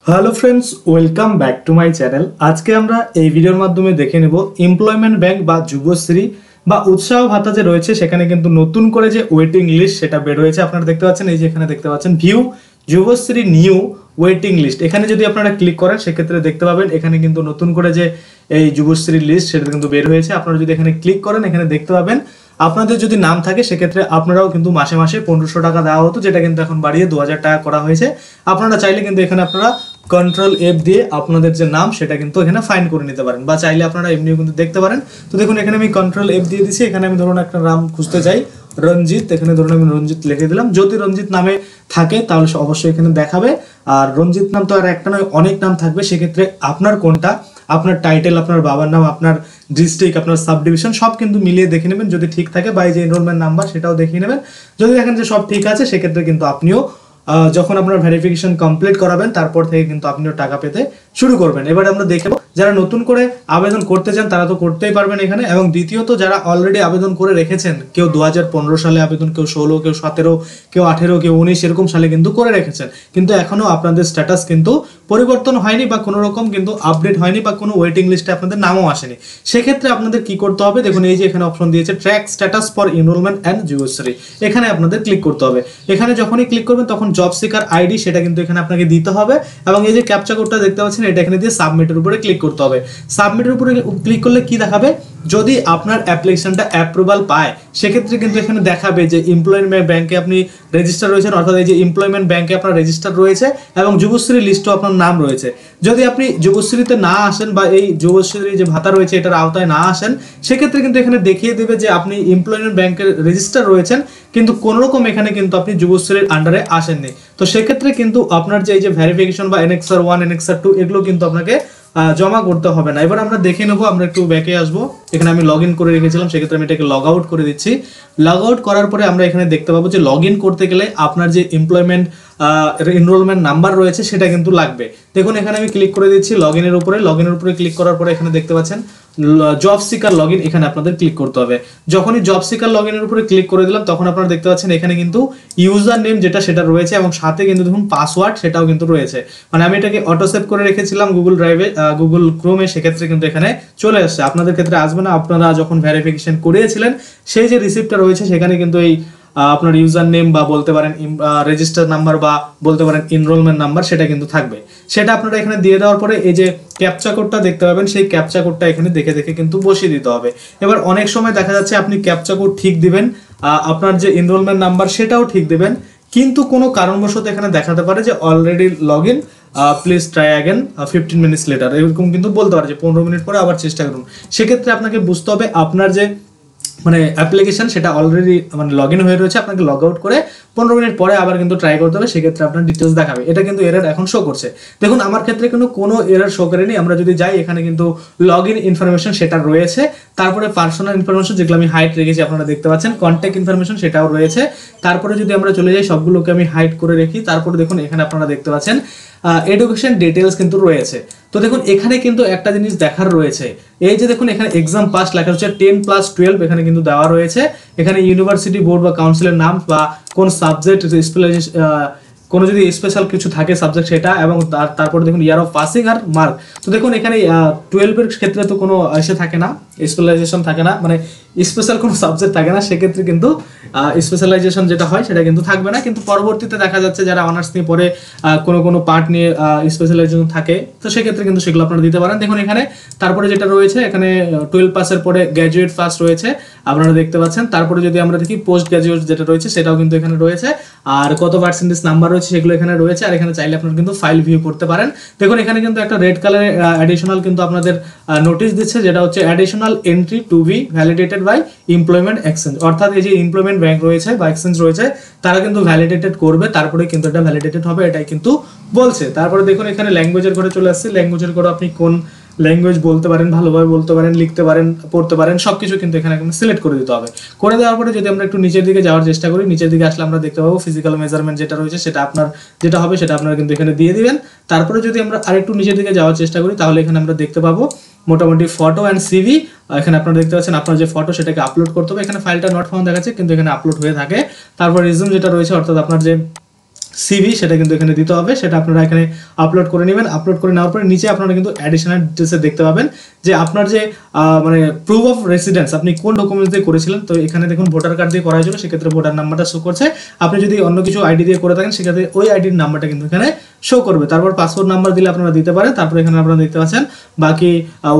Hello friends, welcome back to my channel. আজকে আমরা এই ভিডিওর মাধ্যমে দেখে নেব এমপ্লয়মেন্ট ব্যাংক বা যুবশ্রী বা উৎসাহ ভাতা যে রয়েছে সেখানে কিন্তু নতুন করে যে ওয়েটিং লিস্ট সেটা বের হয়েছে। আপনারা দেখতে পাচ্ছেন, এই যে এখানে দেখতে পাচ্ছেন view Yuvashree new waiting list. এখানে যদি আপনারা ক্লিক করেন সেক্ষেত্রে দেখতে পাবেন এখানে কিন্তু নতুন করে যে এই যুবশ্রীর লিস্ট সেটা কিন্তু বের হয়েছে। আপনারা যদি এখানে ক্লিক করেন এখানে দেখতে পাবেন আপনাদের যদি নাম থাকে সেক্ষেত্রে আপনারাও কিন্তু মাসে মাসে 1500 টাকা দেওয়া হতো, যেটা কিন্তু এখন বাড়িয়ে 2000 টাকা করা হয়েছে। আপনারা চাইলে কিন্তু এখানে আপনারা কন্ট্রোল এফ দিয়ে আপনাদের যে নাম সেটা কিন্তু এখানে ফাইন্ড করে নিতে পারেন, বা চাইলে আপনারা এমনিও কিন্তু দেখতে পারেন। তো দেখুন এখানে আমি কন্ট্রোল এফ দিয়ে দিচ্ছি। এখানে আমি ধরুন একটা নাম খুঁজতে চাই, রঞ্জিত। এখানে ধরুন আমি রঞ্জিত লিখে দিলাম। যদি রঞ্জিত নামে থাকে তাহলে অবশ্যই এখানে দেখাবে। আর রঞ্জিত নাম তো আর একটা নয়, অনেক নাম থাকবে। সেক্ষেত্রে আপনার কোনটা, আপনার টাইটেল, আপনার বাবার নাম, আপনার ডিস্ট্রিক্ট, আপনার সাব ডিভিশন সব কিন্তু মিলিয়ে দেখে নেবেন যদি ঠিক থাকে, বা এই যে এনরোলমেন্ট নাম্বার সেটাও দেখিয়ে নেবেন। যদি দেখেন যে সব ঠিক আছে সেক্ষেত্রে কিন্তু আপনিও যখন আপনার ভেরিফিকেশন কমপ্লিট করাবেন তারপর থেকে কিন্তু আপনিও টাকা পেতে শুরু করবেন। এবার আমরা দেখব যারা নতুন করে আবেদন করতে চান তারা তো করতেই পারবেন এখানে, এবং দ্বিতীয়ত যারা অলরেডি আবেদন করে রেখেছেন, কেউ 2015 সালে আবেদন, কেউ 16, কেউ 17, কেউ 18, কেউ 19 এরকম সালে কিন্তু করে রেখেছেন, কিন্তু এখনো আপনাদের স্ট্যাটাস কিন্তু পরিবর্তন হয়নি বা কোনো রকম কিন্তু আপডেট হয়নি বা কোনো ওয়েটিং লিস্টে আপনাদের নামও আসেনি। সেক্ষেত্রে আপনাদের কি করতে হবে, দেখুন এই যে এখানে অপশন দিয়েছে track status for enrolment and Yuvashree. এখানে আপনাদের ক্লিক করতে হবে। এখানে যখনই ক্লিক করবেন তখন জব সিকার আইডি সেটা কিন্তু এখানে আপনাকে দিতে হবে, এবং এই যে ক্যাপচা কোডটা দেখতে পাচ্ছেন এটা এখানে দিয়ে সাবমিটের উপরে ক্লিক করতে হবে। সাবমিটের উপরে ক্লিক করলে কি দেখাবে, যদি আপনার অ্যাপ্লিকেশনটা অ্যাপ্রুভাল পায় সেক্ষেত্রে কিন্তু এখানে দেখাবে যে এমপ্লয়মেন্ট ব্যাংকে আপনি রেজিস্টার রয়েছেন, অর্থাৎ এই যে এমপ্লয়মেন্ট ব্যাংকে আপনার রেজিস্টার রয়েছে এবং যুবশ্রী লিস্টও আপনার নাম রয়েছে। যদি আপনি যুবশ্রীতে না আসেন বা এই যুবশ্রী যে ভাতা রয়েছে এটার আওতায় না আসেন, সেক্ষেত্রে কিন্তু এখানে দেখিয়ে দেবে যে আপনি এমপ্লয়মেন্ট ব্যাংকের রেজিস্টার রয়েছেন কিন্তু কোন রকম এখানে কিন্তু আপনি যুবশ্রীর আন্ডারে আসেননি। তো সেক্ষেত্রে কিন্তু আপনার যে এই যে ভেরিফিকেশন বা এনএক্সার 1, এনএক্সার 2 এগুলো কিন্তু আপনাকে জমা করতে হবে না। এবার আমরা দেখে নেবো, আমরা একটু ব্যাকে আসবো। এখানে আমি লগ ইন করে রেখেছিলাম, সেক্ষেত্রে আমি এটাকে লগ আউট করে দিচ্ছি। লগ আউট করার পরে আমরা এখানে দেখতে পাবো যে লগ ইন করতে গেলে আপনার যে এমপ্লয়মেন্ট এনরোলমেন্ট নাম্বার রয়েছে সেটা কিন্তু লাগবে। দেখুন এখানে আমি ক্লিক করে দিচ্ছি লগ ইনের উপরে। লগ ইনের উপরে ক্লিক করার পরে এখানে দেখতে পাচ্ছেন জব সিকার লগ ইন, এখানে আপনাদের ক্লিক করতে হবে। যখনই জব সিকার লগ ইনের উপরে ক্লিক করে দিলাম তখন আপনারা দেখতে পাচ্ছেন এখানে কিন্তু ইউজার নেম যেটা সেটা রয়েছে, এবং সাথে কিন্তু দেখুন পাসওয়ার্ড সেটাও কিন্তু রয়েছে। মানে আমি এটাকে অটো সেভ করে রেখেছিলাম গুগল ড্রাইভে, গুগল ক্রোমে, সেক্ষেত্রে কিন্তু এখানে চলে আসছে। আপনাদের ক্ষেত্রে আসবে না, আপনারা যখন ভেরিফিকেশন করিয়েছিলেন সেই যে রিসিপ্টটা রয়েছে সেখানে কিন্তু এই আপনার ইউজার নেম বা বলতে পারেন রেজিস্টার নাম্বার বা বলতে পারেন এনরোলমেন্ট নাম্বার সেটা কিন্তু থাকবে। সেটা আপনারা এখানে দিয়ে দেওয়ার পরে এই যে ক্যাপচা কোডটা দেখতে পাবেন, সেই ক্যাপচা কোডটা এখানে দেখে দেখে কিন্তু বসিয়ে দিতে হবে। এবার অনেক সময় দেখা যাচ্ছে আপনি ক্যাপচা কোড ঠিক দিবেন, আপনার যে এনরোলমেন্ট নাম্বার সেটাও ঠিক দিবেন, কিন্তু কোনো কারণবশত এখানে দেখাতে পারে যে already log in, please try again 15 minutes later, এরকম কিন্তু বলতে পারে যে 15 মিনিট পরে আবার চেষ্টা করুন। সেক্ষেত্রে আপনাকে বুঝতে হবে আপনার যে মানে অ্যাপ্লিকেশন সেটা অলরেডি মানে লগ ইন হয়ে রয়েছে, আপনাকে লগ আউট করে 15 মিনিট পরে আবার কিন্তু ট্রাই করতে হবে, সেক্ষেত্রে আপনার ডিটেলস দেখাবে। এটা কিন্তু এরর এখন শো করছে। দেখুন আমার ক্ষেত্রে কিন্তু কোনো এরর শো করেনি। আমরা যদি যাই এখানে কিন্তু লগ ইন ইনফরমেশন সেটা রয়েছে, তারপরে পার্সোনাল ইনফরমেশন যেগুলো আমি হাইড রেখেছি আপনারা দেখতে পাচ্ছেন, কন্ট্যাক্ট ইনফরমেশন সেটাও রয়েছে। তারপরে যদি আমরা চলে যাই সবগুলোকে আমি হাইড করে রেখি, তারপরে দেখুন এখানে আপনারা দেখতে পাচ্ছেন এডুকেশন ডিটেলস কিন্তু রয়েছে। তো দেখুন এখানে কিন্তু একটা জিনিস দেখার রয়েছে, এই যে দেখুন এখানে এক্সাম পাস লেখা হচ্ছে 10+12 এখানে কিন্তু দেওয়া রয়েছে। এখানে ইউনিভার্সিটি বোর্ড বা কাউন্সিলের নাম বা কোন সাবজেক্ট স্পেশালাইজেশন, কোনো যদি স্পেশাল কিছু থাকে সাবজেক্ট সেটা, এবং তারপরে দেখুন ইয়ার অফ পাসিং আর মার্ক। তো দেখুন এখানে 12 এর ক্ষেত্রে তো কোনো এসে থাকে না, স্পেশালাইজেশন থাকে না, মানে স্পেশাল কোনো সাবজেক্ট থাকে না, সেক্ষেত্রে কিন্তু স্পেশালাইজেশন যেটা হয় সেটা কিন্তু থাকবে না। কিন্তু পরবর্তীতে দেখা যাচ্ছে যারা অনার্স নিয়ে পরে কোনো পার্ট নিয়ে স্পেশালাইজেশন থাকে, তো সেক্ষেত্রে কিন্তু সেগুলো আপনারা দিতে পারেন। দেখুন এখানে তারপরে যেটা রয়েছে এখানে 12 পাসের পরে গ্র্যাজুয়েট পাস রয়েছে আপনারা দেখতে পাচ্ছেন। তারপরে যদি আমরা দেখি পোস্ট গ্র্যাজুয়েট যেটা রয়েছে সেটাও কিন্তু এখানে রয়েছে, আর কত পার্সেন্টেজ নাম্বার রয়েছে সেগুলো এখানে রয়েছে। আর এখানে চাইলে আপনারা কিন্তু ফাইল ভিউ করতে পারেন। দেখুন এখানে কিন্তু একটা রেড কালারের অ্যাডিশনাল কিন্তু আপনাদের নোটিশ দিচ্ছে, যেটা হচ্ছে additional entry to be validated by employment exchange, অর্থাৎ এই যে এমপ্লয়মেন্ট ব্যাংক রয়েছে বা এক্সচেঞ্জ রয়েছে তারা কিন্তু ভ্যালিডেটেড করবে, তারপরে কিন্তু এটা ভ্যালিডেটেড হবে, এটাই কিন্তু বলছে। তারপরে দেখুন এখানে ল্যাঙ্গুয়েজের ঘরে চলে আসছে। ল্যাঙ্গুয়েজের ঘরে আপনি কোন ল্যাঙ্গুয়েজ বলতে পারেন, ভালোভাবে বলতে পারেন, লিখতে পারেন, পড়তে পারেন, সবকিছু কিন্তু এখানে সিলেক্ট করে দিতে হবে। করে দেওয়ার পরে যদি আমরা একটু নিচের দিকে যাওয়ার চেষ্টা করি, নিচের দিকে আসলে আমরা দেখতে পাবো ফিজিক্যাল মেজারমেন্ট যেটা রয়েছে সেটা আপনার যেটা হবে সেটা আপনারা কিন্তু এখানে দিয়ে দিবেন। তারপরে যদি আমরা আরেকটু নিচের দিকে যাওয়ার চেষ্টা করি তাহলে এখানে আমরা দেখতে পাবো মোটামুটি ফটো অ্যান্ড সিভি। এখানে আপনারা দেখতে পাচ্ছেন আপনার যে ফটো সেটাকে আপলোড করতে হবে। এখানে ফাইলটা নট ফাউন্ড দেখাচ্ছে কিন্তু এখানে আপলোড হয়ে থাকে। তারপর রিজুম যেটা রয়েছে, অর্থাৎ আপনার যে সিভি সেটা কিন্তু এখানে দিতে হবে, সেটা আপনারা এখানে আপলোড করে নেবেন। আপলোড করে নেওয়ার পরে নিচে আপনারা কিন্তু অ্যাডিশনাল ডিটেলসে দেখতে পাবেন যে আপনার যে মানে প্রুফ অফ রেসিডেন্স আপনি কোন ডকুমেন্টস দিয়ে করেছিলেন। তো এখানে দেখুন ভোটার কার্ড দিয়ে করা হয়েছিল, সেক্ষেত্রে ভোটার নাম্বারটা শো করছে। আপনি যদি অন্য কিছু আইডি দিয়ে করে থাকেন সেক্ষেত্রে ওই আইডির নাম্বারটা কিন্তু এখানে শো করবে। তারপর পাসপোর্ট নাম্বার দিলে আপনারা দিতে পারেন। তারপর এখানে আপনারা দেখতে পাচ্ছেন বাকি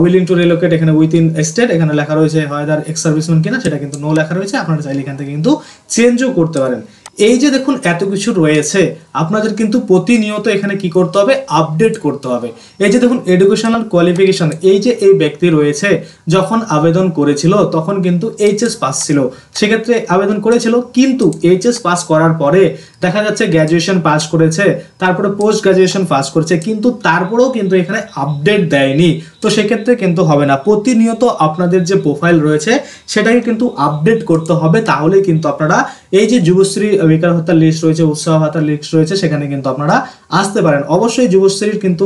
উইলিং টু রিলোকেট, এখানে উইথিন স্টেট এখানে লেখা রয়েছে হয়দার এক্স সার্ভিসম্যান কিনা, সেটা কিন্তু নো লেখা রয়েছে। আপনারা চাইলে এখান থেকে কিন্তু চেঞ্জও করতে পারেন। এই যে দেখুন এত কিছু রয়েছে, আপনাদের কিন্তু প্রতিনিয়ত এখানে কি করতে হবে, আপডেট করতে হবে। এই যে দেখুন এডুকেশনাল কোয়ালিফিকেশন, এই যে এই ব্যক্তি রয়েছে যখন আবেদন করেছিল তখন কিন্তু এইচএস পাস ছিল, সেক্ষেত্রে আবেদন করেছিল, কিন্তু এইচএস পাস করার পরে দেখা যাচ্ছে গ্র্যাজুয়েশন পাস করেছে, তারপরে পোস্ট গ্র্যাজুয়েশন পাস করেছে, কিন্তু তারপরেও কিন্তু এখানে আপডেট দেয়নি। তো সেক্ষেত্রে কিন্তু হবে না। প্রতিনিয়ত আপনাদের যে প্রোফাইল রয়েছে সেটাকে কিন্তু আপডেট করতে হবে, তাহলে কিন্তু আপনারা এই যে যুবশ্রী বেকার ভাতার লিস্ট রয়েছে, উৎসাহ ভাতার লিস্ট রয়েছে, সেখানে কিন্তু আপনারা আসতে পারেন। অবশ্যই যুবশ্রীর কিন্তু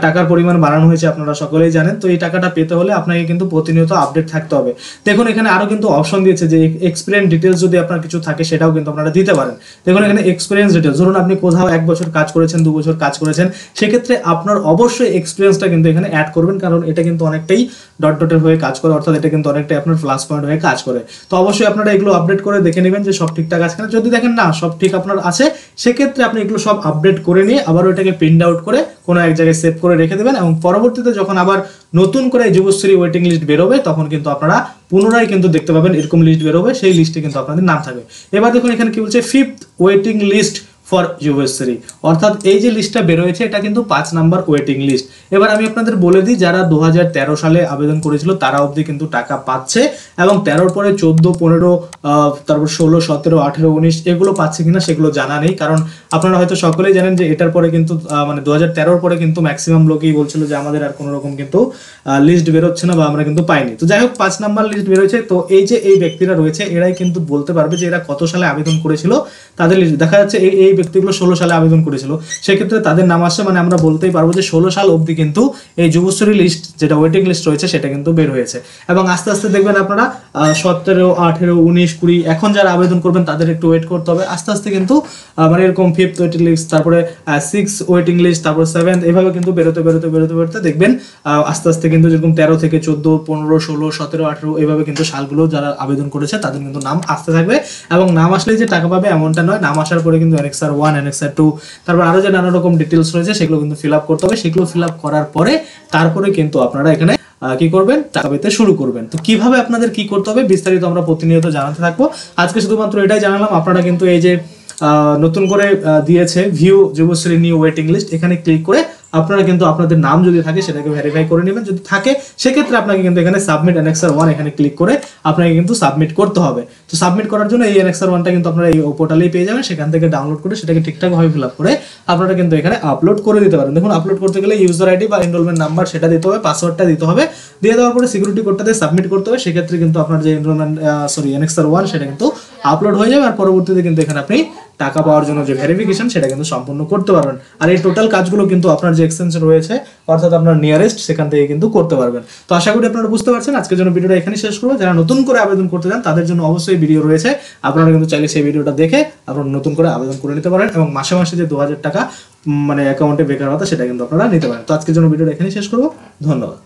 টাকার পরিমাণ বাড়ানো হয়েছে, আপনারা সকলেই জানেন। তো এই টাকাটা পেতে হলে আপনাকে কিন্তু প্রতিনিয়ত আপডেট থাকতে হবে। দেখুন এখানে আরো কিন্তু অপশন দিয়েছে যে এক্সপিরিয়েন্স ডিটেলস যদি আপনার কিছু থাকে সেটাও কিন্তু আপনারা দিতে পারেন। দেখুন এখানে এক্সপিরিয়েন্স ডিটেলস, ধরুন আপনি কোথাও 1 বছর কাজ করেছেন, 2 বছর কাজ করেছেন, সেক্ষেত্রে আপনার অবশ্যই এক্সপিরিয়েন্সটা কিন্তু এখানে অ্যাড করবেন, কারণ এটা কিন্তু অনেকটাই ডট ডটের হয়ে কাজ করে, অর্থাৎ এটা কিন্তু অনেকটাই আপনার প্লাস পয়েন্ট হয়ে কাজ করে। তো অবশ্যই আপনারা এগুলো আপডেট করে দেখে নেবেন যে সব ঠিকঠাক আছে কিনা। যদি দেখেন না সব ঠিক আপনার আছে, সেক্ষেত্রে আপনি এগুলো সব আপডেট করে নিয়ে আবার ওইটাকে প্রিন্ট আউট করে কোনো এক জায়গায় সেভ করে রেখে দেবেন, এবং পরবর্তীতে যখন আবার নতুন করে যুবশ্রী ওয়েটিং লিস্ট বেরোবে তখন কিন্তু আপনারা পুনরায় কিন্তু দেখতে পাবেন এরকম লিস্ট বেরোবে, সেই লিস্টে কিন্তু আপনাদের নাম থাকবে। এবার দেখুন এখানে কি বলছে, 5th waiting list for Yuvashree, অর্থাৎ এই যে লিস্টটা বেরোয়েছে এটা কিন্তু 5 নাম্বার ওয়েটিং লিস্ট। এবার আমি আপনাদের বলে দিই, যারা 2013 সালে আবেদন করেছিল তারা অবধি কিন্তু টাকা পাচ্ছে, এবং 13 পরে 14, 15, তারপর 16, 17, 18, 19 এগুলো পাচ্ছে কিনা সেগুলো জানা নেই, কারণ আপনারা হয়তো সকলেই জানেন যে এটার পরে কিন্তু মানে 2013 পরে কিন্তু ম্যাক্সিমাম লোকই বলছিল যে আমাদের আর কোনো রকম কিন্তু লিস্ট বেরোচ্ছে না বা আমরা কিন্তু পাইনি। তো যাই হোক 5 নাম্বার লিস্ট বেরোচ্ছে। তো এই যে এই ব্যক্তিরা রয়েছে এরাই কিন্তু বলতে পারবে যে এরা কত সালে আবেদন করেছিল, তাদের লিস্ট দেখা যাচ্ছে এই ব্যক্তিগুলো 16 সালে আবেদন করেছিল, সেক্ষেত্রে তাদের নাম আসছে, মানে আমরা বলতেই পারবো যে 16 সাল অবধি কিন্তু এই যুবশ্রী লিস্ট যেটা ওয়েটিং লিস্ট রয়েছে সেটা কিন্তু বের হয়েছে। এবং আস্তে আস্তে দেখবেন আপনারা 17, 18, 19, 20 এখন যারা আবেদন করবেন তাদের একটু ওয়েট করতে হবে। আস্তে আস্তে কিন্তু মানে এরকম 5th ওয়েটিং লিস্ট, তারপরে 6th ওয়েটিং লিস্ট, তারপর 7th, এভাবে কিন্তু বেরোতে দেখবেন আস্তে আস্তে কিন্তু যেরকম 13 থেকে 14, 15, 16, 17, 18 এইভাবে কিন্তু সালগুলো যারা আবেদন করেছে তাদের কিন্তু নাম আসতে থাকবে। এবং নাম আসলে যে টাকা পাবে এমনটা নয়, নাম আসার পরে কিন্তু অ্যানেক্সার 1, অ্যানেক্সার 2, তারপর আরো যে নানা রকম ডিটেলস রয়েছে সেগুলো কিন্তু ফিল আপ করতে হবে। সেগুলো ফিল আপ করার পরে তারপরে কিন্তু আপনারা এখানে কি করবেন, টাকা পেতে শুরু করবেন। তো কিভাবে আপনাদের কি করতে হবে বিস্তারিত আমরা প্রতিনিয়ত জানাতে থাকবো। আজকে শুধুমাত্র এটাই জানালাম। আপনারা কিন্তু এই যে নতুন করে দিয়েছে view Yuvashree new waiting list, এখানে ক্লিক করে আপনারা কিন্তু আপনাদের নাম যদি থাকে সেটাকে ভেরিফাই করে নেবেন। যদি থাকে সেক্ষেত্রে আপনাকে কিন্তু এখানে সাবমিট অ্যানেক্সার 1 এখানে ক্লিক করে আপনাকে কিন্তু সাবমিট করতে হবে। তো সাবমিট করার জন্য এই অ্যানেক্সার 1টা কিন্তু আপনারা এই পোর্টালেই পেয়ে যাবেন, সেখান থেকে ডাউনলোড করে সেটাকে ঠিকঠাকভাবে ফিল আপ করে আপনারা কিন্তু এখানে আপলোড করে দিতে পারেন। দেখুন আপলোড করতে গেলে ইউজার আইডি বা এনরোলমেন্ট নাম্বার সেটা দিতে হবে, পাসওয়ার্ডটা দিতে হবে, দিয়ে দেওয়ার পরে সিকিউরিটি কোডটা দিয়ে সাবমিট করতে হবে। সেক্ষেত্রে কিন্তু আপনার যে এনরোলমেন্ট অ্যানেক্সার 1 সেটা কিন্তু আপলোড হয়ে যাবে, আর পরবর্তীতে কিন্তু এখানে আপনি টাকা পাওয়ার জন্য যে ভেরিফিকেশন সেটা কিন্তু সম্পূর্ণ করতে পারবেন। আর এই টোটাল কাজগুলো কিন্তু আপনার যে এক্সটেনশন রয়েছে অর্থাৎ আপনার নিয়ারেস্ট সেখান থেকে কিন্তু করতে পারবেন। তো আশা করি আপনারা বুঝতে পারছেন। আজকের জন্য ভিডিওটা এখানে শেষ করবো। যারা নতুন করে আবেদন করতে চান তাদের জন্য অবশ্যই ভিডিও রয়েছে, আপনারা কিন্তু চাইলে সেই ভিডিওটা দেখে আপনারা নতুন করে আবেদন করে নিতে পারেন, এবং মাসে মাসে যে 2000 টাকা মানে অ্যাকাউন্টে বেকার ভাতা সেটা কিন্তু আপনারা নিতে পারেন। তো আজকের জন্য ভিডিওটা এখানে শেষ করবো। ধন্যবাদ।